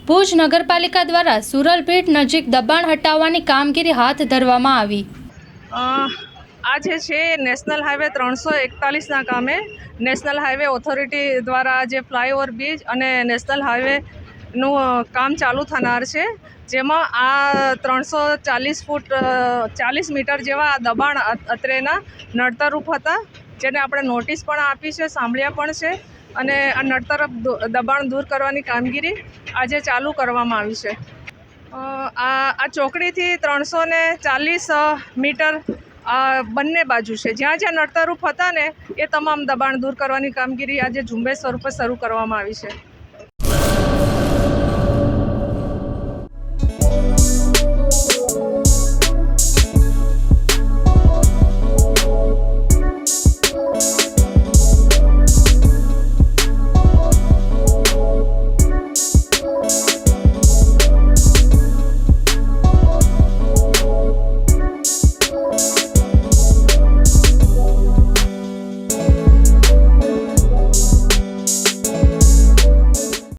ભુજ નગરપાલિકા દ્વારા સુરલભીટ નજીક દબાણ હટાવવાની કામગીરી હાથ ધરવામાં આવી। આ જે છે નેશનલ હાઈવે 341ના કામે નેશનલ હાઈવે ઓથોરિટી દ્વારા જે ફ્લાયઓવર બ્રિજ અને નેશનલ હાઈવેનું કામ ચાલુ થનાર છે, જેમાં આ 340 ફૂટ 40 મીટર જેવા દબાણ અત્રેના નડતરરૂપ હતા, જેને આપણે નોટિસ પણ આપી છે, સાંભળ્યા પણ છે અને આ નડતર દબાણ દૂર કરવાની કામગીરી આજે ચાલુ કરવામાં આવી છે। આ ચોકડીથી 340 મીટર બંને બાજુ છે, જ્યાં જ્યાં નડતરરૂપ હતા ને એ તમામ દબાણ દૂર કરવાની કામગીરી આજે ઝુંબેશ સ્વરૂપે શરૂ કરવામાં આવી છે।